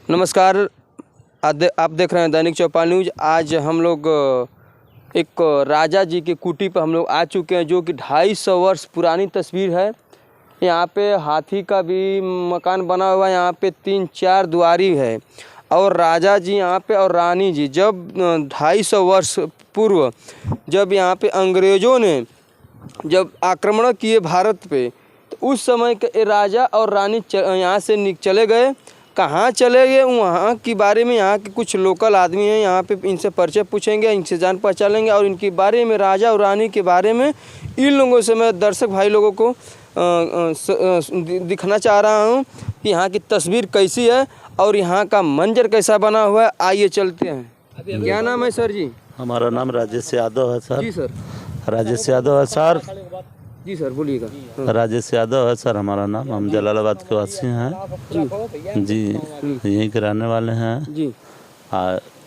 नमस्कार, आप देख रहे हैं दैनिक चौपाल न्यूज। आज हम लोग एक राजा जी की कुटी पर हम लोग आ चुके हैं, जो कि 250 वर्ष पुरानी तस्वीर है। यहाँ पे हाथी का भी मकान बना हुआ है, यहाँ पे 3-4 दुआरी है और राजा जी यहाँ पे और रानी जी जब 250 वर्ष पूर्व जब यहाँ पे अंग्रेज़ों ने जब आक्रमण किए भारत पे, तो उस समय के राजा और रानी यहाँ से चले गए। कहाँ चले गए वहाँ के बारे में यहाँ के कुछ लोकल आदमी हैं, यहाँ पे इनसे परिचय पूछेंगे, इनसे जान पहचान लेंगे और इनके बारे में, राजा और रानी के बारे में इन लोगों से मैं दर्शक भाई लोगों को दिखाना चाह रहा हूँ कि यहाँ की तस्वीर कैसी है और यहाँ का मंजर कैसा बना हुआ है। आइए चलते हैं। क्या नाम है सर जी? हमारा नाम राजेश यादव है सर। जी सर। राजेश यादव है सर। जी सर बोलिएगा। राजेश यादव है सर हमारा नाम। हम जलालाबाद के वासी हैं जी, यहीं के रहने वाले हैं जी।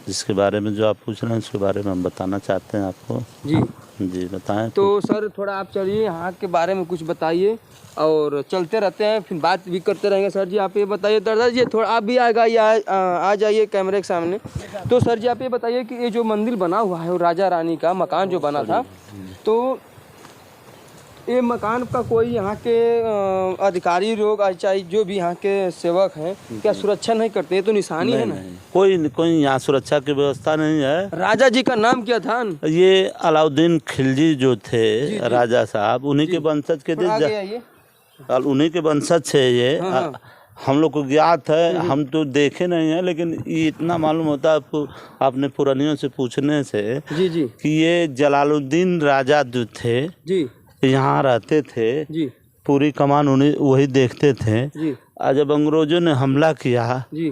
जिसके बारे में जो आप पूछ रहे हैं उसके बारे में हम बताना चाहते हैं आपको। जी जी बताएं। तो सर थोड़ा आप चलिए यहाँ के बारे में कुछ बताइए और चलते रहते हैं, फिर बात भी करते रहेंगे। सर जी आप ये बताइए, दादा जी थोड़ा आप भी आ जाइए कैमरे के सामने। तो सर जी आप ये बताइए कि ये जो मंदिर बना हुआ है, वो राजा रानी का मकान जो बना था, तो ये मकान का कोई यहाँ के अधिकारी लोग चाहे जो भी यहाँ के सेवक हैं, क्या सुरक्षा नहीं करते? ये तो निशानी है ना। कोई यहाँ सुरक्षा की व्यवस्था नहीं है। राजा जी का नाम क्या था? ये अलाउद्दीन खिलजी जो थे राजा साहब, उन्हीं के वंशज के थे, उन्हीं के वंशज थे ये। हम लोग को ज्ञात है, हम तो देखे नहीं है, लेकिन ये इतना मालूम होता है अपने पुरानियों से पूछने से जी कि ये जलालुद्दीन राजा जो थे जी यहाँ रहते थे जी। पूरी कमान उन्हीं वही देखते थे जी। आज जब अंग्रेजों ने हमला किया जी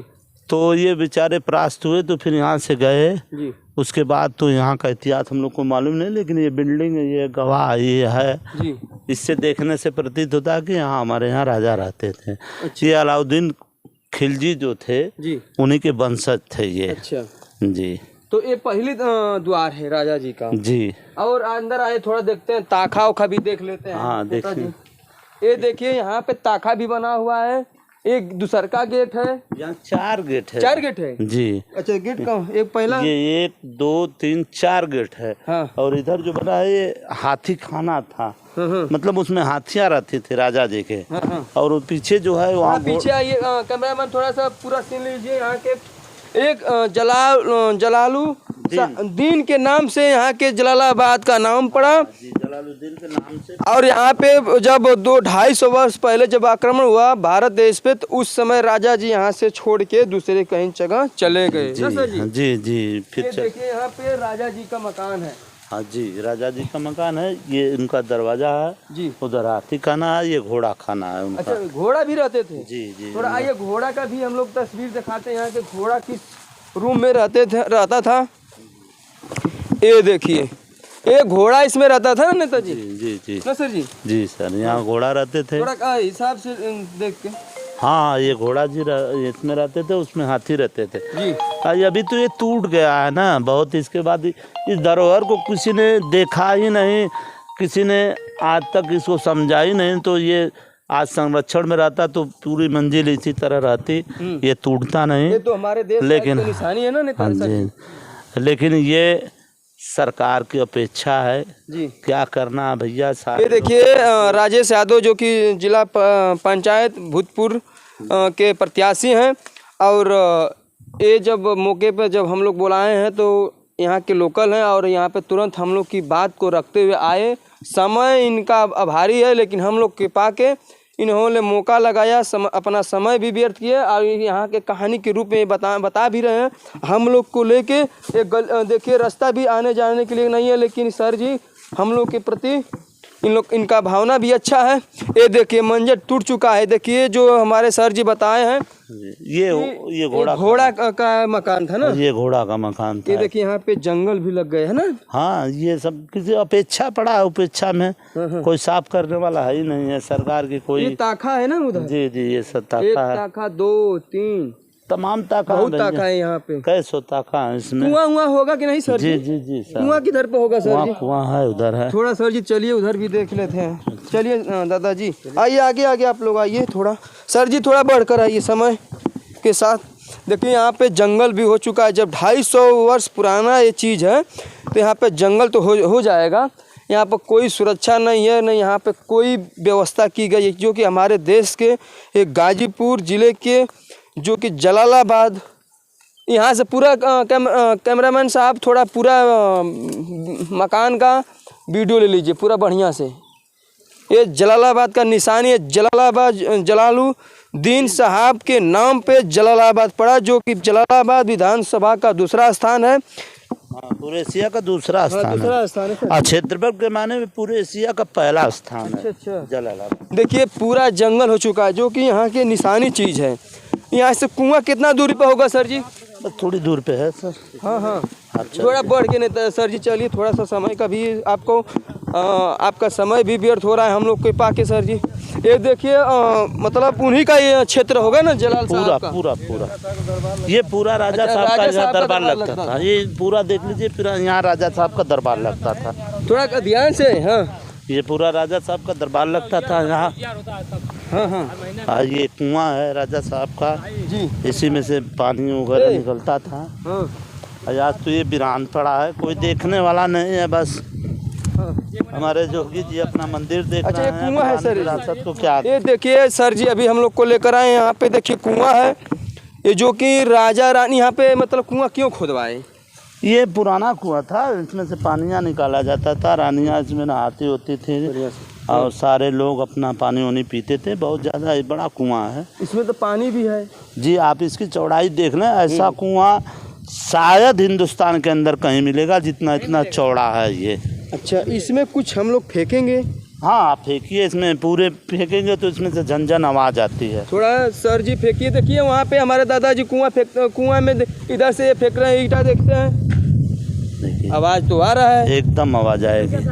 तो ये बेचारे परास्त हुए, तो फिर यहाँ से गए जी। उसके बाद तो यहाँ का इतिहास हम लोग को मालूम नहीं, लेकिन ये बिल्डिंग ये गवाह ये है जी। इससे देखने से प्रतीत होता है कि यहाँ हमारे यहाँ राजा रहते थे। अच्छा। ये अलाउद्दीन खिलजी जो थे जी उन्हीं के वंशज थे ये। अच्छा जी। तो ये पहली द्वार है राजा जी का जी। और अंदर आए थोड़ा देखते हैं, ताखा उखा भी देख लेते हैं। हाँ देखिए, ये देखिए यहाँ पे ताखा भी बना हुआ है। एक दूसर का गेट है, यहाँ 4 गेट है। 4 गेट है जी। अच्छा गेट का एक पहला, ये 1 2 3 4 गेट है। हाँ। और इधर जो बना है ये हाथी खाना था। मतलब उसमें हाथियां रहती थी राजा जी के। और पीछे जो है वहाँ पीछे आइए कैमरामैन, थोड़ा सा पूरा सीन लीजिए। यहाँ के एक जलालुद्दीन के नाम से यहाँ के जलालाबाद का नाम पड़ा, जलालुद्दीन के नाम से। और यहाँ पे जब 250 वर्ष पहले जब आक्रमण हुआ भारत देश पे, तो उस समय राजा जी यहाँ से छोड़ के दूसरे कहीं जगह चले गए। जी जी। फिर देखिए यहाँ पे राजा जी का मकान है। हाँ जी, राजा जी का मकान है। ये उनका दरवाजा है जी। उधर हाथी खाना है, ये घोड़ा खाना है उनका। अच्छा घोड़ा भी रहते थे? जी जी। थोड़ा आइए घोड़ा का भी हम लोग तस्वीर दिखाते हैं, यहाँ के घोड़ा किस रूम में रहता था। ये देखिए, ये घोड़ा इसमें रहता था ना नेताजी? जी जी ना सर जी? जी सर, यहाँ घोड़ा रहते थे। थोड़ा हिसाब से देख के। हाँ ये घोड़ा जी इसमें रहते थे, उसमें हाथी रहते थे जी। अभी तो ये टूट गया है ना बहुत। इसके बाद इस धरोहर को किसी ने देखा ही नहीं, किसी ने आज तक इसको समझा ही नहीं। तो ये आज संरक्षण में रहता तो पूरी मंजिल इसी तरह रहती, ये टूटता नहीं। ये तो हमारे देश लेकिन की निशानी है ना नेता जी। लेकिन ये सरकार की अपेक्षा है जी, क्या करना है भैया। ये देखिए राजेश यादव जो कि जिला पंचायत भूतपूर्व के प्रत्याशी हैं, और ये जब मौके पर जब हम लोग बुलाए हैं तो यहाँ के लोकल हैं और यहाँ पे तुरंत हम लोग की बात को रखते हुए आए। समय इनका आभारी है, लेकिन हम लोग के पाके इन्होंने मौका लगाया, अपना समय भी व्यर्थ किया और यहाँ के कहानी के रूप में बता भी रहे हैं हम लोग को लेके। एक देखिए रास्ता भी आने जाने के लिए नहीं है, लेकिन सर जी हम लोग के प्रति इनका भावना भी अच्छा है। ये देखिए मंजर टूट चुका है। देखिए जो हमारे सर जी बताए हैं, ये घोड़ा का मकान था ना। ये घोड़ा का मकान था। ये देखिए यहाँ पे जंगल भी लग गए है ना। हाँ ये सब किसी अपेक्षा पड़ा है, उपेक्षा में कोई साफ करने वाला है ही नहीं है सरकार की कोई। ये ताखा है ना उधर? जी जी ये सब ताखा है। ताखा 2 3 तमाम ताखा, बहुत ताखा है यहाँ पे। कैसो ताखा है इसमें। कुआं होगा कि नहीं सर जी? जी जी सर। कुआं किधर पे होगा सर जी? कुआं है उधर है। थोड़ा सर जी चलिए उधर भी देख लेते हैं। चलिए दादाजी आइए, आगे आप लोग आइए थोड़ा। सर जी थोड़ा बढ़कर आइए, समय आपके साथ। देखिए यहाँ पे जंगल भी हो चुका है। जब 250 वर्ष पुराना ये चीज़ है तो यहाँ पे जंगल तो हो जाएगा। यहाँ पर कोई सुरक्षा नहीं है, नहीं यहाँ पे कोई व्यवस्था की गई है, जो कि हमारे देश के एक गाजीपुर ज़िले के जो कि जलालाबाद, यहाँ से पूरा कैमरामैन साहब थोड़ा पूरा मकान का वीडियो ले लीजिए पूरा बढ़िया से। ये जलालाबाद का निशानी है, जलालाबाद जलालुद्दीन साहब के नाम पे जलालाबाद पड़ा, जो कि जलालाबाद विधानसभा का दूसरा स्थान है। पूरे एशिया का दूसरा स्थान है और क्षेत्रफल के माने में पूरे एशिया का पहला स्थान है। अच्छा। जलालाबाद देखिए देखिए पूरा जंगल हो चुका है, जो कि यहाँ की निशानी चीज़ है। यहाँ से कुआं कितना दूरी पे होगा सर जी? बस थोड़ी दूर पे है सर। हाँ हाँ, अच्छा थोड़ा बढ़ के नहीं सर जी, चलिए थोड़ा सा समय का भी आपको आपका समय भी व्यर्थ हो रहा है हम लोग के पाके सर जी। ये देखिए मतलब उन्हीं का ये क्षेत्र होगा ना जलाल पूरा साहब का? पूरा ये पूरा राजा अच्छा, साहब का राजा यहाँ साहब का दरबार दरबार लगता लगता था। ये पूरा देख लीजिए, पूरा यहाँ राजा साहब का दरबार लगता था। थोड़ा ध्यान से। हाँ ये पूरा राजा साहब का दरबार लगता था यहाँ। हाँ हाँ और ये कुआं है राजा साहब का जी। इसी में से पानी वगैरह निकलता था। हाँ और आज तो ये वीरान पड़ा है, कोई देखने वाला नहीं है। बस हाँ। हमारे जोगी जी अपना मंदिर देख अच्छा रहे ये हैं। कुआं है सर? विरासत को क्या ये देखिए सर जी, अभी हम लोग को लेकर आए यहाँ पे। देखिए कुआं है ये, जो कि राजा रानी यहाँ पे मतलब कुआं क्यों खुदवाए? ये पुराना कुआं था, इसमें से पानियाँ निकाला जाता था। रानियाँ इसमें नहाती होती थी और सारे लोग अपना पानी वानी पीते थे। बहुत ज़्यादा बड़ा कुआं है। इसमें तो पानी भी है जी, आप इसकी चौड़ाई देख लें। ऐसा कुआं शायद हिंदुस्तान के अंदर कहीं मिलेगा जितना इतना चौड़ा है ये। अच्छा, इसमें कुछ हम लोग फेंकेंगे? हाँ आप फेंकिए, इसमें पूरे फेंकेंगे तो इसमें से झंझन आवाज़ आती है। थोड़ा सर जी फेंकिए। देखिए वहाँ पे हमारे दादाजी कुआं में इधर से फेंक रहे हैं, ईटा देखते हैं, देखिए आवाज़ तो आ रहा है। एकदम आवाज़ आएगी।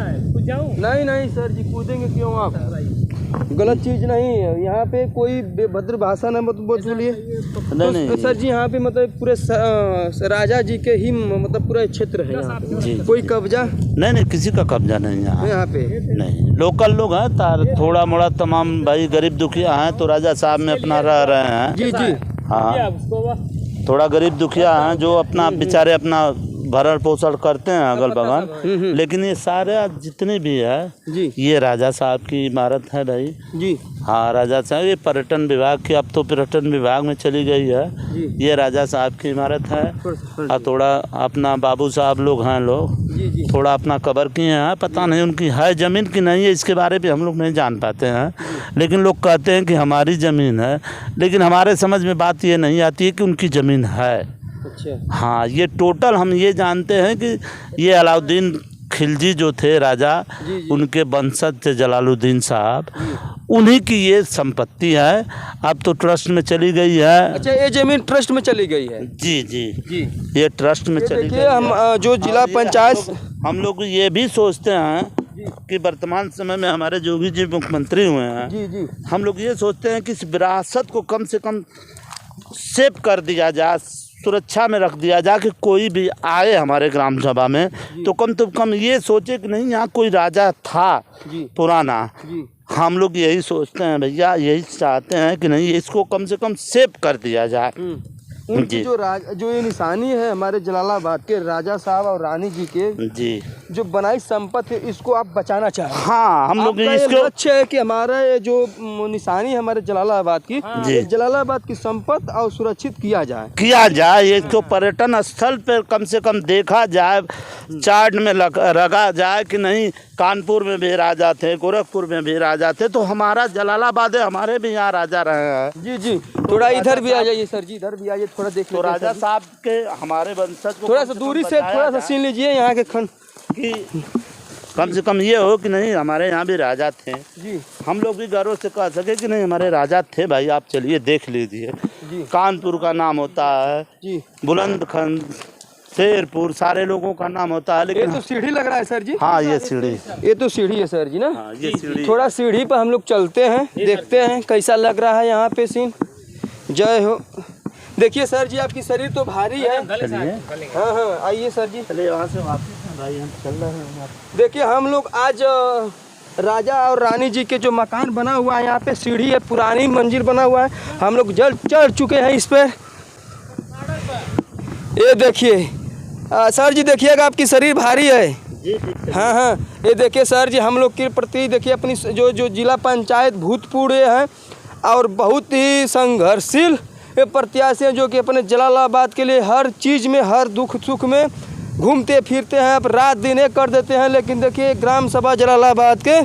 नहीं नहीं सर जी, कूदेंगे क्यों आप? गलत चीज़ नहीं है यहाँ पे, कोई बेभद्र भाषा न बोलिए। नहीं तो सर जी यहाँ पे मतलब पूरे राजा जी के ही मतलब पूरा क्षेत्र है यहाँ पे। जी कोई कब्जा नहीं, किसी का कब्जा नहीं यहाँ पे नहीं। लोकल लोग हैं, थोड़ा मोड़ा तमाम भाई गरीब दुखिया हैं तो राजा साहब में अपना रह रहे हैं। जी जी हाँ, थोड़ा गरीब दुखिया हैं जो अपना बेचारे अपना भरण पोषण करते हैं अगल बगल। लेकिन ये सारे जितने भी है जी, ये राजा साहब की इमारत है भाई जी। हाँ राजा साहब, ये पर्यटन विभाग की, अब तो पर्यटन विभाग में चली गई है। ये राजा साहब की इमारत है। और थोड़ा अपना बाबू साहब लोग हैं, लोग जी जी थोड़ा अपना कबर किए हैं। पता नहीं उनकी है ज़मीन की नहीं है, इसके बारे में हम लोग नहीं जान पाते हैं। लेकिन लोग कहते हैं कि हमारी ज़मीन है, लेकिन हमारे समझ में बात ये नहीं आती है कि उनकी ज़मीन है। अच्छा हाँ, ये टोटल हम ये जानते हैं कि ये अलाउद्दीन खिलजी जो थे राजा, उनके वंशज थे जलालुद्दीन साहब, उन्हीं की ये संपत्ति है। अब तो ट्रस्ट में चली गई है। अच्छा, ये जमीन ट्रस्ट में चली गई है? जी जी जी, ये ट्रस्ट में चली गई देखिए हम जो जिला पंचायत, हम लोग ये भी सोचते हैं कि वर्तमान समय में हमारे जोगी जी मुख्यमंत्री हुए हैं। जी जी, हम लोग ये सोचते हैं कि इस विरासत को कम से कम सेव कर दिया जाए, सुरक्षा में रख दिया जाए कि कोई भी आए हमारे ग्राम सभा में तो कम ये सोचे कि नहीं यहाँ कोई राजा था पुराना। हम लोग यही सोचते हैं भैया, यही चाहते हैं कि नहीं इसको कम से कम सेव कर दिया जाए। उनकी जो ये निशानी है हमारे जलालाबाद के राजा साहब और रानी जी के जी जो बनाई संपत्ति, इसको आप बचाना चाहें? हाँ, हम लोग इसको लक्ष्य है कि हमारा ये जो निशानी है हमारे जलालाबाद की, जलालाबाद की संपत्ति और सुरक्षित किया जाए, इसको पर्यटन स्थल पर कम से कम देखा जाए, चार्ट में रखा जाए कि नहीं कानपुर में भी राजा थे, गोरखपुर में भी राजा थे, तो हमारा जलालाबाद है, हमारे भी यहाँ राजा रहे हैं। जी जी, थोड़ा इधर भी आ जाइए सर जी, इधर भी आइए, थोड़ा देख तो राजा साहब के हमारे वंशज को थोड़ा सा दूरी से थोड़ा सा सीन लीजिए यहाँ के खंड कि कम से कम ये हो कि नहीं हमारे यहाँ भी राजा थे जी। हम लोग भी गर्व से कह सके कि नहीं हमारे राजा थे भाई, आप चलिए देख लीजिए। कानपुर का नाम होता है जी, बुलंदखंड, शेरपुर, सारे लोगों का नाम होता है। लेकिन ये तो सीढ़ी लग रहा है सर जी। हाँ ये सीढ़ी, ये तो सीढ़ी है सर जी ना। हाँ, ये सीढ़ी। थोड़ा सीढ़ी पर हम लोग चलते हैं, देखते हैं कैसा लग रहा है यहाँ पे सीन। जय हो। देखिए सर जी, आपकी शरीर तो भारी है। हाँ हाँ, आइए सर जी, चलिए वहाँ से वापस भाई, हम चल रहे हैं। देखिए हम लोग आज राजा और रानी जी के जो मकान बना हुआ है, यहाँ पे सीढ़ी है, पुरानी मंजिल बना हुआ है। हम लोग जल चढ़ चुके हैं इस पर। ये देखिए सर जी, देखिएगा आपकी शरीर भारी है। हाँ हाँ, ये देखिए सर जी, हम लोग के प्रति देखिए अपनी जो जिला पंचायत भूतपूर्व है और बहुत ही संघर्षशील प्रत्याशी हैं, जो कि अपने जलालाबाद के लिए हर चीज़ में, हर दुख सुख में घूमते फिरते हैं, अब रात दिन एक कर देते हैं। लेकिन देखिए ग्राम सभा जलालाबाद के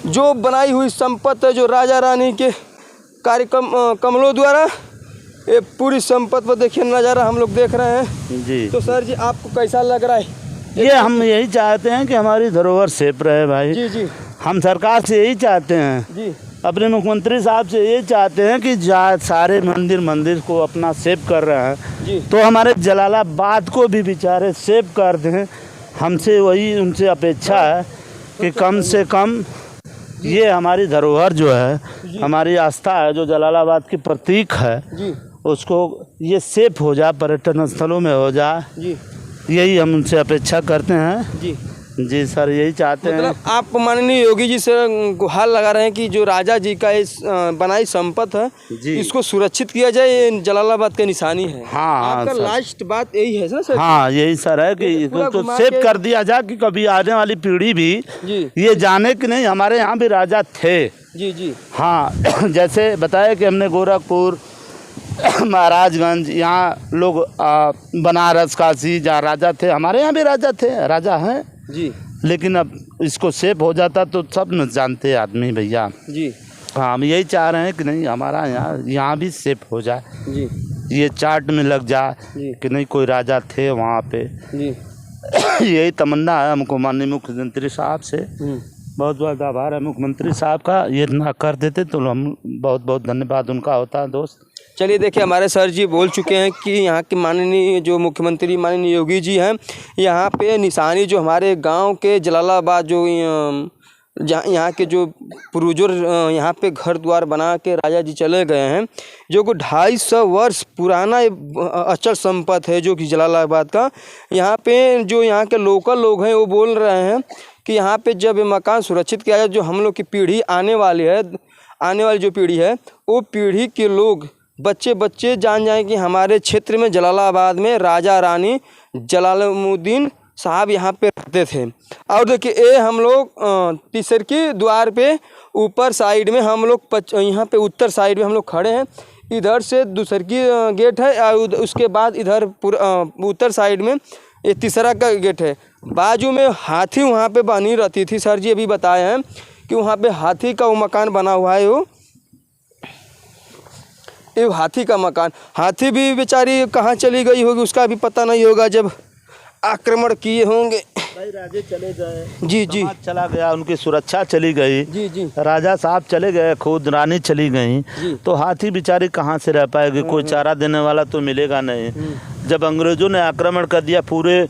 जो बनाई हुई संपत्ति है, जो राजा रानी के कार्यक्रम कमलों द्वारा, ये पूरी संपत्ति पर देखिए नज़ारा हम लोग देख रहे हैं जी। तो सर जी आपको कैसा लग रहा है? ये हम यही चाहते हैं कि हमारी धरोहर सेफ रहे भाई। जी जी हम सरकार से यही चाहते हैं, जी अपने मुख्यमंत्री साहब से ये चाहते हैं कि सारे मंदिर को अपना सेव कर रहे हैं जी। तो हमारे जलालाबाद को भी बेचारे सेव कर दें। हमसे वही उनसे अपेक्षा है कि कम से कम ये हमारी धरोहर जो है, हमारी आस्था है, जो जलालाबाद की प्रतीक है, जी उसको ये सेफ हो जाए, पर्यटन स्थलों में हो जाए। जी यही हम उनसे अपेक्षा करते हैं। जी जी सर, यही चाहते हैं। मतलब आप माननीय योगी जी से गुहार लगा रहे हैं कि जो राजा जी का इस बनाई संपत्ति है, जी। इसको सुरक्षित किया जाए, ये जलालाबाद की निशानी है। हाँ आपका सर। लास्ट बात यही है सर? हाँ यही सर है कि इसको तो सेव कर दिया जाए कि कभी आने वाली पीढ़ी भी जी ये जाने कि नहीं हमारे यहाँ भी राजा थे। जी जी हाँ जैसे बताया कि हमने गोरखपुर, महाराजगंज, यहाँ लोग बनारस, काशी जहाँ राजा थे, हमारे यहाँ भी राजा थे, राजा हैं जी। लेकिन अब इसको सेफ हो जाता तो सब न जानते आदमी भैया। जी हाँ, हम यही चाह रहे हैं कि नहीं हमारा यहाँ भी सेफ हो जाए, जी ये चार्ट में लग जाए जी कि नहीं कोई राजा थे वहाँ पे। जी यही तमन्ना है हमको माननीय मुख्यमंत्री साहब से। बहुत बहुत आभार है मुख्यमंत्री साहब का, ये ना कर देते तो हम बहुत बहुत धन्यवाद उनका होता है दोस्त। चलिए देखिए, हमारे सर जी बोल चुके हैं कि यहाँ के माननीय जो मुख्यमंत्री माननीय योगी जी हैं, यहाँ पे निशानी जो हमारे गांव के जलालाबाद जो यहाँ के जो पूर्वजों यहाँ पे घर द्वार बना के राजा जी चले गए हैं, जो कि 250 वर्ष पुराना अचल संपत्ति है जो कि जलालाबाद का। यहाँ पे जो यहाँ के लोकल लोग हैं वो बोल रहे हैं कि यहाँ पे जब ये मकान सुरक्षित किया जाए, जो हम लोग की पीढ़ी आने वाली है, आने वाली जो पीढ़ी है, वो पीढ़ी के लोग बच्चे जान जाएं कि हमारे क्षेत्र में जलालाबाद में राजा रानी जलालुद्दीन साहब यहाँ पे रहते थे। और देखिए ये हम लोग तीसर की द्वार पे ऊपर साइड में हम लोग यहाँ पे उत्तर साइड में हम लोग खड़े हैं। इधर से दूसर की गेट है और उसके बाद इधर उत्तर साइड में ये तीसरा का गेट है। बाजू में हाथी वहाँ पे बनी रहती थी, सर जी अभी बताए हैं कि वहाँ पे हाथी का वो मकान बना हुआ है। ये हाथी का मकान, हाथी भी बेचारी कहाँ चली गई होगी उसका भी पता नहीं होगा जब आक्रमण किए होंगे। भाई राजे चले गए, जी जी, चला गया, उनकी सुरक्षा चली गई, जी जी, राजा साहब चले गए, खुद रानी चली गई, तो हाथी बेचारी कहाँ से रह पाएगी? कोई चारा देने वाला तो मिलेगा नहीं। जब अंग्रेजों ने आक्रमण कर दिया, पूरे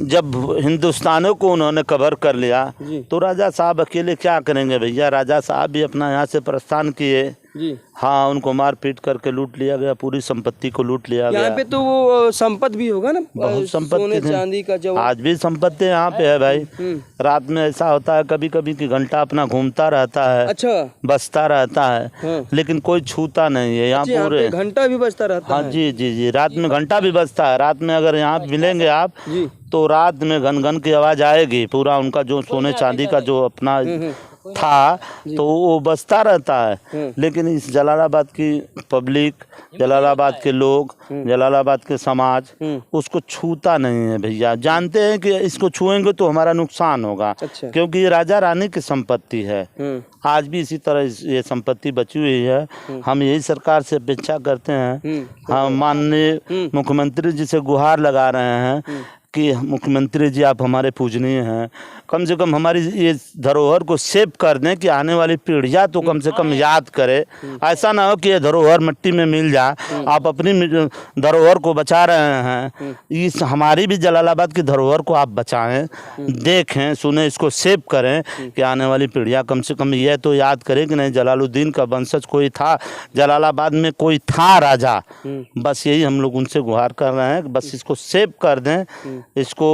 जब हिंदुस्तानों को उन्होंने कवर कर लिया, तो राजा साहब अकेले क्या करेंगे भैया? राजा साहब भी अपना यहाँ से प्रस्थान किए जी। हाँ, उनको मार पीट करके लूट लिया गया, पूरी संपत्ति को लूट लिया गया। यहाँ पे तो वो संपत्ति भी होगा ना, बहुत संपत्ति सोने चांदी का जो आज भी संपत्ति यहाँ पे है भाई। रात में ऐसा होता है कभी कभी कि घंटा अपना घूमता रहता है, अच्छा बजता रहता है, लेकिन कोई छूता नहीं है यहाँ पूरे। घंटा भी बजता रहता है? हाँ जी जी जी, रात में घंटा भी बजता है। रात में अगर यहाँ मिलेंगे आप तो रात में घन घन की आवाज़ आएगी। पूरा उनका जो सोने चांदी का जो अपना था तो वो बसता रहता है। लेकिन इस जलालाबाद की पब्लिक, जलालाबाद के लोग, जलालाबाद के समाज उसको छूता नहीं है भैया। जानते हैं कि इसको छुएंगे तो हमारा नुकसान होगा। अच्छा। क्योंकि ये राजा रानी की संपत्ति है। आज भी इसी तरह ये संपत्ति बची हुई है। हम यही सरकार से अपेक्षा करते हैं, हम माननीय मुख्यमंत्री जी से गुहार लगा रहे हैं कि मुख्यमंत्री जी आप हमारे पूजनीय हैं, कम से कम हमारी ये धरोहर को सेव कर दें कि आने वाली पीढ़ियाँ तो कम से कम याद करे। ऐसा ना हो कि ये धरोहर मिट्टी में मिल जाए। आप अपनी धरोहर को बचा रहे हैं, इस हमारी भी जलालाबाद की धरोहर को आप बचाएं, देखें, सुने, इसको सेव करें कि आने वाली पीढ़ियाँ कम से कम यह तो याद करें कि नहीं जलालुद्दीन का वंशज कोई था, जलालाबाद में कोई था राजा। बस यही हम लोग उनसे गुहार कर रहे हैं, बस इसको सेव कर दें इसको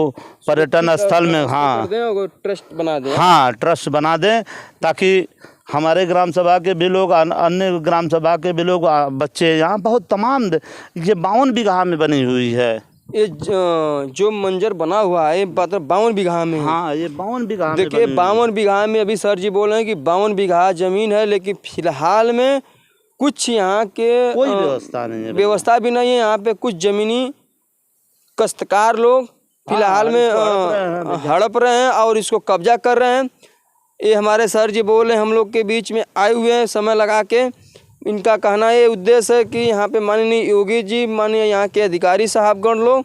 पर्यटन स्थल में, हाँ ट्रस्ट बना दें। हाँ ट्रस्ट बना दें, ताकि हमारे ग्राम सभा के भी लोग, अन्य ग्राम सभा के भी लोग, बच्चे यहाँ बहुत तमाम, ये 52 बीघा में बनी हुई है। ये जो मंजर बना हुआ है 52 बीघा में है। हाँ ये 52 बीघा में देखिए 52 बीघा में, अभी सर जी बोल रहे हैं कि 52 बीघा जमीन है, लेकिन फिलहाल में कुछ यहाँ के कोई व्यवस्था नहीं है, व्यवस्था भी नहीं है। यहाँ पे कुछ जमीनी काश्तकार लोग फिलहाल में हड़प रहे हैं और इसको कब्जा कर रहे हैं। ये हमारे सर जी बोले हम लोग के बीच में आए हुए हैं समय लगा के। इनका कहना ये उद्देश्य है कि यहाँ पे माननीय योगी जी, माननीय यहाँ के अधिकारी साहबगण लोग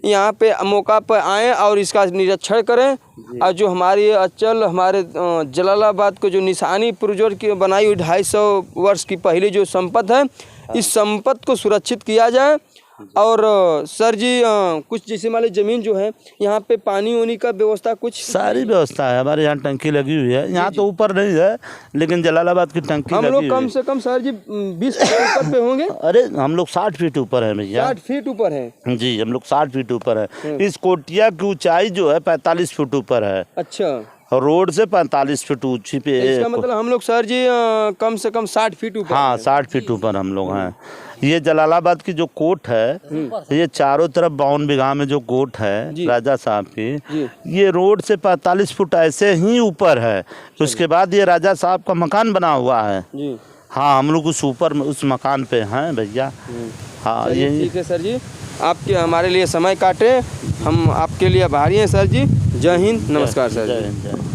यहाँ पे मौका पर आएँ और इसका निरीक्षण करें, और जो हमारी अचल, हमारे जलालाबाद को जो निशानी पूर्वजों की बनाई हुई 250 वर्ष की पहली जो संपत्ति है, इस संपत्ति को सुरक्षित किया जाए। और सर जी कुछ जैसे मान ली जमीन जो है यहाँ पे पानी वानी का व्यवस्था, कुछ सारी व्यवस्था है हमारे यहाँ। टंकी लगी हुई है यहाँ, तो ऊपर नहीं है लेकिन जलालाबाद की टंकी हम लगी लोग कम से कम सर जी 20 फीट ऊपर पे होंगे। अरे हम लोग 60 फीट ऊपर है भैया। 60 फीट ऊपर है जी, हम लोग 60 फीट ऊपर है। इस कोटिया की ऊंचाई जो है 45 फीट ऊपर है। अच्छा, रोड से 45 फीट ऊंची पे। इसका मतलब हम लोग सर जी कम से कम 60 फीट ऊपर। हाँ 60 फीट ऊपर हम लोग हैं। ये जलालाबाद की जो कोट है, ये चारों तरफ 52 बीघा में जो कोट है राजा साहब की, ये रोड से 45 फुट ऐसे ही ऊपर है। उसके बाद ये राजा साहब का मकान बना हुआ है जी। हाँ हम लोग उस ऊपर उस मकान पे हैं भैया। हाँ ये ठीक है सर जी, आपके हमारे लिए समय काटे, हम आपके लिए आभारी हैं सर जी। जय हिंद, नमस्कार सर जी।